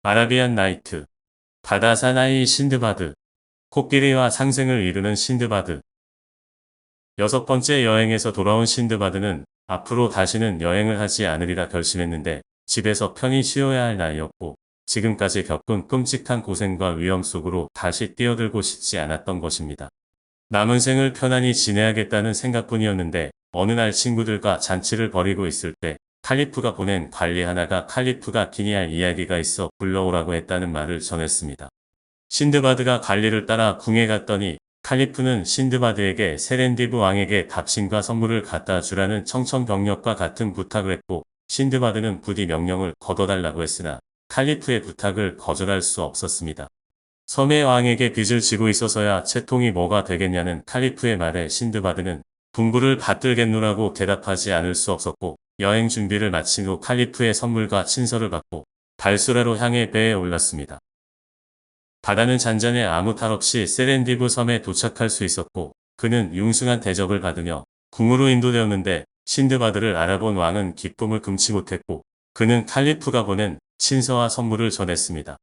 아라비안 나이트, 바다 사나이 신드바드, 코끼리와 상생을 이루는 신드바드. 여섯 번째 여행에서 돌아온 신드바드는 앞으로 다시는 여행을 하지 않으리라 결심했는데 집에서 편히 쉬어야 할 나이였고 지금까지 겪은 끔찍한 고생과 위험 속으로 다시 뛰어들고 싶지 않았던 것입니다. 남은 생을 편안히 지내야겠다는 생각뿐이었는데 어느 날 친구들과 잔치를 벌이고 있을 때 칼리프가 보낸 관리 하나가 칼리프가 기니할 이야기가 있어 불러오라고 했다는 말을 전했습니다. 신드바드가 관리를 따라 궁에 갔더니 칼리프는 신드바드에게 세렌디브 왕에게 답신과 선물을 갖다 주라는 청천벽력과 같은 부탁을 했고 신드바드는 부디 명령을 거둬달라고 했으나 칼리프의 부탁을 거절할 수 없었습니다. 섬의 왕에게 빚을 지고 있어서야 채통이 뭐가 되겠냐는 칼리프의 말에 신드바드는 분부를 받들겠노라고 대답하지 않을 수 없었고 여행 준비를 마친 후 칼리프의 선물과 친서를 받고 발수라로 향해 배에 올랐습니다. 바다는 잔잔해 아무 탈 없이 세렌디브 섬에 도착할 수 있었고 그는 융숭한 대접을 받으며 궁으로 인도되었는데 신드바드를 알아본 왕은 기쁨을 금치 못했고 그는 칼리프가 보낸 친서와 선물을 전했습니다.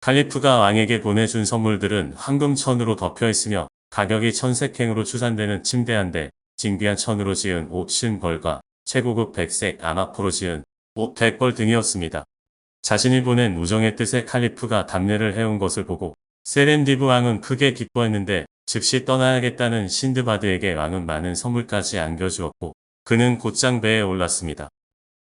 칼리프가 왕에게 보내준 선물들은 황금천으로 덮여 있으며 가격이 천색행으로 추산되는 침대 한 대, 진귀한 천으로 지은 옷 50벌과 최고급 백색 아마포로 지은 옷 100벌 등이었습니다. 자신이 보낸 우정의 뜻에 칼리프가 답례를 해온 것을 보고 세렌디브 왕은 크게 기뻐했는데 즉시 떠나야겠다는 신드바드에게 왕은 많은 선물까지 안겨주었고 그는 곧장 배에 올랐습니다.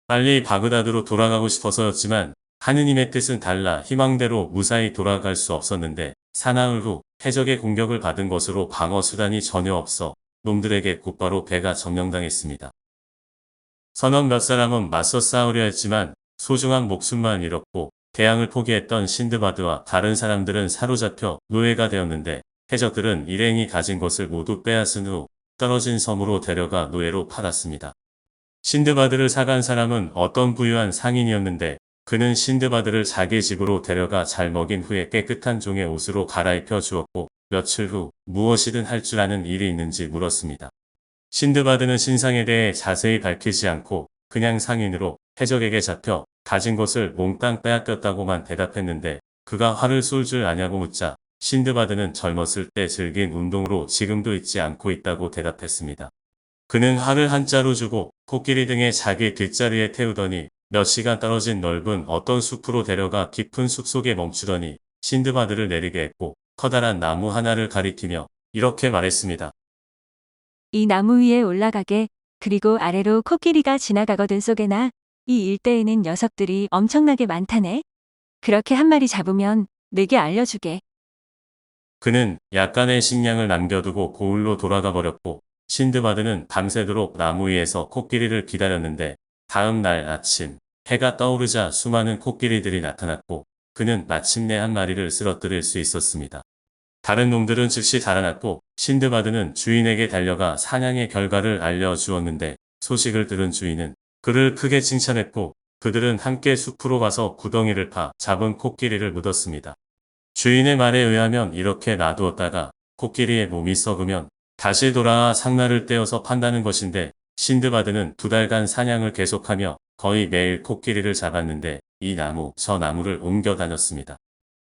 빨리 바그다드로 돌아가고 싶어서였지만 하느님의 뜻은 달라 희망대로 무사히 돌아갈 수 없었는데 사나흘 후 해적의 공격을 받은 것으로 방어 수단이 전혀 없어 놈들에게 곧바로 배가 점령당했습니다. 선원 몇 사람은 맞서 싸우려 했지만 소중한 목숨만 잃었고 대항을 포기했던 신드바드와 다른 사람들은 사로잡혀 노예가 되었는데 해적들은 일행이 가진 것을 모두 빼앗은 후 떨어진 섬으로 데려가 노예로 팔았습니다. 신드바드를 사간 사람은 어떤 부유한 상인이었는데 그는 신드바드를 자기 집으로 데려가 잘 먹인 후에 깨끗한 종의 옷으로 갈아입혀 주었고 며칠 후 무엇이든 할 줄 아는 일이 있는지 물었습니다. 신드바드는 신상에 대해 자세히 밝히지 않고 그냥 상인으로 해적에게 잡혀 가진 것을 몽땅 빼앗겼다고만 대답했는데 그가 활을 쏠 줄 아냐고 묻자 신드바드는 젊었을 때 즐긴 운동으로 지금도 잊지 않고 있다고 대답했습니다. 그는 활을 한자루 주고 코끼리 등의 자기 뒷자리에 태우더니 몇 시간 떨어진 넓은 어떤 숲으로 데려가 깊은 숲속에 멈추더니 신드바드를 내리게 했고 커다란 나무 하나를 가리키며 이렇게 말했습니다. 이 나무 위에 올라가게. 그리고 아래로 코끼리가 지나가거든 쏘게나. 이 일대에는 녀석들이 엄청나게 많다네. 그렇게 한 마리 잡으면 내게 알려주게. 그는 약간의 식량을 남겨두고 고을로 돌아가 버렸고 신드바드는 밤새도록 나무 위에서 코끼리를 기다렸는데 다음 날 아침 해가 떠오르자 수많은 코끼리들이 나타났고 그는 마침내 한 마리를 쓰러뜨릴 수 있었습니다. 다른 놈들은 즉시 달아났고 신드바드는 주인에게 달려가 사냥의 결과를 알려주었는데 소식을 들은 주인은 그를 크게 칭찬했고 그들은 함께 숲으로 가서 구덩이를 파 잡은 코끼리를 묻었습니다. 주인의 말에 의하면 이렇게 놔두었다가 코끼리의 몸이 썩으면 다시 돌아와 상나를 떼어서 판다는 것인데 신드바드는 2달간 사냥을 계속하며 거의 매일 코끼리를 잡았는데 이 나무 저 나무를 옮겨 다녔습니다.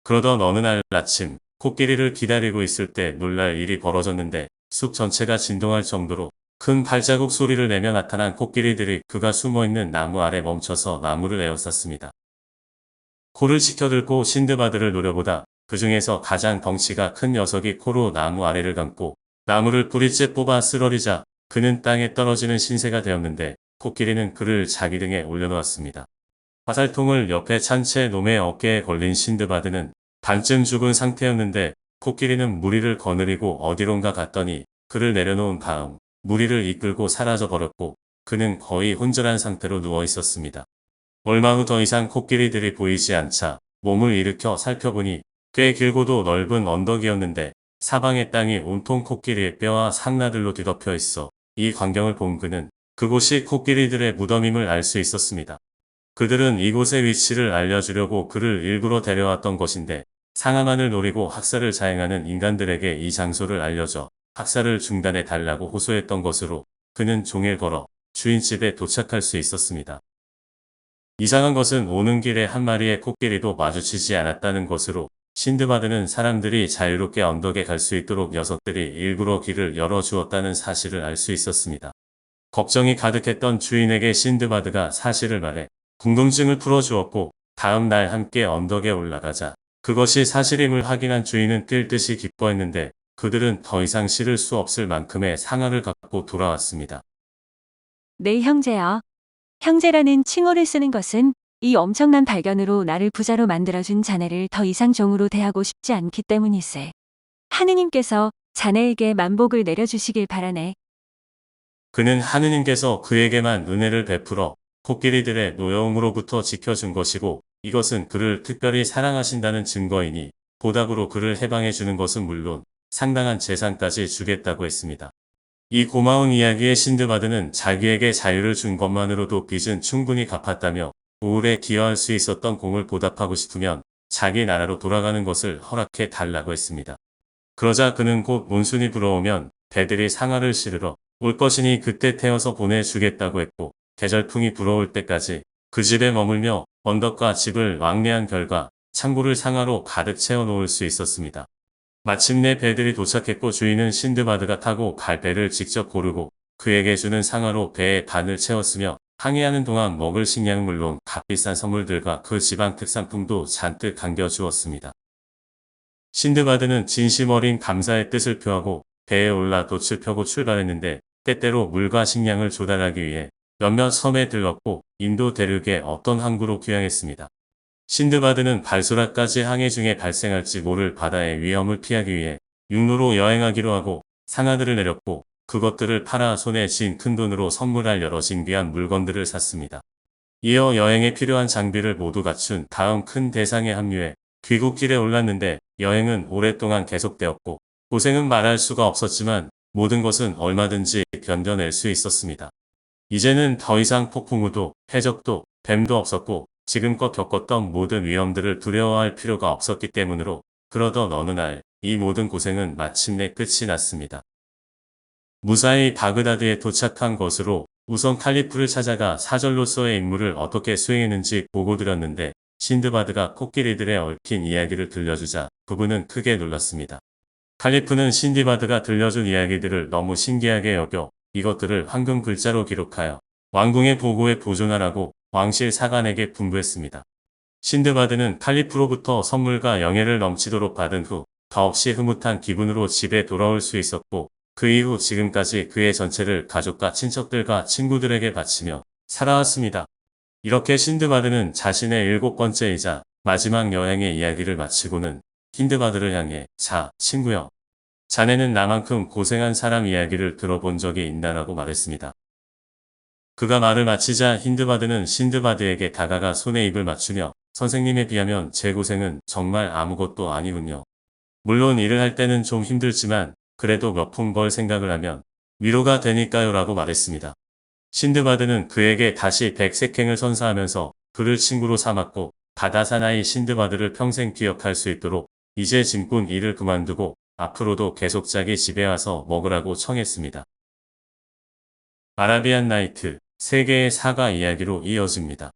그러던 어느 날 아침 코끼리를 기다리고 있을 때 놀랄 일이 벌어졌는데 숲 전체가 진동할 정도로 큰 발자국 소리를 내며 나타난 코끼리들이 그가 숨어있는 나무 아래 멈춰서 나무를 에워쌌습니다. 코를 치켜들고 신드바드를 노려보다 그 중에서 가장 덩치가 큰 녀석이 코로 나무 아래를 감고 나무를 뿌리째 뽑아 쓰러리자 그는 땅에 떨어지는 신세가 되었는데 코끼리는 그를 자기 등에 올려놓았습니다. 화살통을 옆에 찬 채 놈의 어깨에 걸린 신드바드는 반쯤 죽은 상태였는데 코끼리는 무리를 거느리고 어디론가 갔더니 그를 내려놓은 다음 무리를 이끌고 사라져 버렸고 그는 거의 혼절한 상태로 누워 있었습니다. 얼마 후 더 이상 코끼리들이 보이지 않자 몸을 일으켜 살펴보니 꽤 길고도 넓은 언덕이었는데 사방의 땅이 온통 코끼리의 뼈와 상나들로 뒤덮여 있어 이 광경을 본 그는 그곳이 코끼리들의 무덤임을 알 수 있었습니다. 그들은 이곳의 위치를 알려주려고 그를 일부러 데려왔던 것인데 상아만을 노리고 학살을 자행하는 인간들에게 이 장소를 알려줘 학살을 중단해 달라고 호소했던 것으로 그는 종일 걸어 주인집에 도착할 수 있었습니다. 이상한 것은 오는 길에 한 마리의 코끼리도 마주치지 않았다는 것으로 신드바드는 사람들이 자유롭게 언덕에 갈 수 있도록 녀석들이 일부러 길을 열어주었다는 사실을 알 수 있었습니다. 걱정이 가득했던 주인에게 신드바드가 사실을 말해 궁금증을 풀어주었고 다음 날 함께 언덕에 올라가자 그것이 사실임을 확인한 주인은 뛸 듯이 기뻐했는데 그들은 더 이상 실을 수 없을 만큼의 상아를 갖고 돌아왔습니다. 네, 형제여. 형제라는 칭호를 쓰는 것은 이 엄청난 발견으로 나를 부자로 만들어준 자네를 더 이상 종으로 대하고 싶지 않기 때문일세. 하느님께서 자네에게 만복을 내려주시길 바라네. 그는 하느님께서 그에게만 은혜를 베풀어 코끼리들의 노여움으로부터 지켜준 것이고 이것은 그를 특별히 사랑하신다는 증거이니 보답으로 그를 해방해 주는 것은 물론 상당한 재산까지 주겠다고 했습니다. 이 고마운 이야기에 신드바드는 자기에게 자유를 준 것만으로도 빚은 충분히 갚았다며 우울에 기여할 수 있었던 공을 보답하고 싶으면 자기 나라로 돌아가는 것을 허락해 달라고 했습니다. 그러자 그는 곧 몬순이 불어오면 배들이 상아를 실으러 올 것이니 그때 태워서 보내주겠다고 했고 계절풍이 불어올 때까지 그 집에 머물며 언덕과 집을 왕래한 결과 창고를 상아로 가득 채워 놓을 수 있었습니다. 마침내 배들이 도착했고 주인은 신드바드가 타고 갈 배를 직접 고르고 그에게 주는 상아로 배의 반을 채웠으며 항해하는 동안 먹을 식량은 물론 값비싼 선물들과 그 지방 특산품도 잔뜩 안겨주었습니다. 신드바드는 진심 어린 감사의 뜻을 표하고 배에 올라 돛을 펴고 출발했는데 때때로 물과 식량을 조달하기 위해 몇몇 섬에 들렀고 인도 대륙의 어떤 항구로 귀향했습니다. 신드바드는 발소라까지 항해 중에 발생할지 모를 바다의 위험을 피하기 위해 육로로 여행하기로 하고 상아들을 내렸고 그것들을 팔아 손에 쥔 큰돈으로 선물할 여러 신비한 물건들을 샀습니다. 이어 여행에 필요한 장비를 모두 갖춘 다음 큰 대상에 합류해 귀국길에 올랐는데 여행은 오랫동안 계속되었고 고생은 말할 수가 없었지만 모든 것은 얼마든지 견뎌낼 수 있었습니다. 이제는 더 이상 폭풍우도 해적도 뱀도 없었고 지금껏 겪었던 모든 위험들을 두려워할 필요가 없었기 때문으로 그러던 어느 날 이 모든 고생은 마침내 끝이 났습니다. 무사히 바그다드에 도착한 것으로 우선 칼리프를 찾아가 사절로서의 임무를 어떻게 수행했는지 보고드렸는데 신드바드가 코끼리들의 얽힌 이야기를 들려주자 그분은 크게 놀랐습니다. 칼리프는 신드바드가 들려준 이야기들을 너무 신기하게 여겨 이것들을 황금 글자로 기록하여 왕궁의 보고에 보존하라고 왕실 사관에게 분부했습니다. 신드바드는 칼리프로부터 선물과 영예를 넘치도록 받은 후 더없이 흐뭇한 기분으로 집에 돌아올 수 있었고 그 이후 지금까지 그의 전체를 가족과 친척들과 친구들에게 바치며 살아왔습니다. 이렇게 신드바드는 자신의 7번째이자 마지막 여행의 이야기를 마치고는 신드바드를 향해 자, 친구여. 자네는 나만큼 고생한 사람 이야기를 들어본 적이 있나라고 말했습니다. 그가 말을 마치자 신드바드는 신드바드에게 다가가 손에 입을 맞추며 선생님에 비하면 제 고생은 정말 아무것도 아니군요. 물론 일을 할 때는 좀 힘들지만 그래도 몇 푼 벌 생각을 하면 위로가 되니까요 라고 말했습니다. 신드바드는 그에게 다시 백색행을 선사하면서 그를 친구로 삼았고 바다 사나이 신드바드를 평생 기억할 수 있도록 이제 짐꾼 일을 그만두고 앞으로도 계속 자기 집에 와서 먹으라고 청했습니다. 아라비안 나이트, 세계의 사과 이야기로 이어집니다.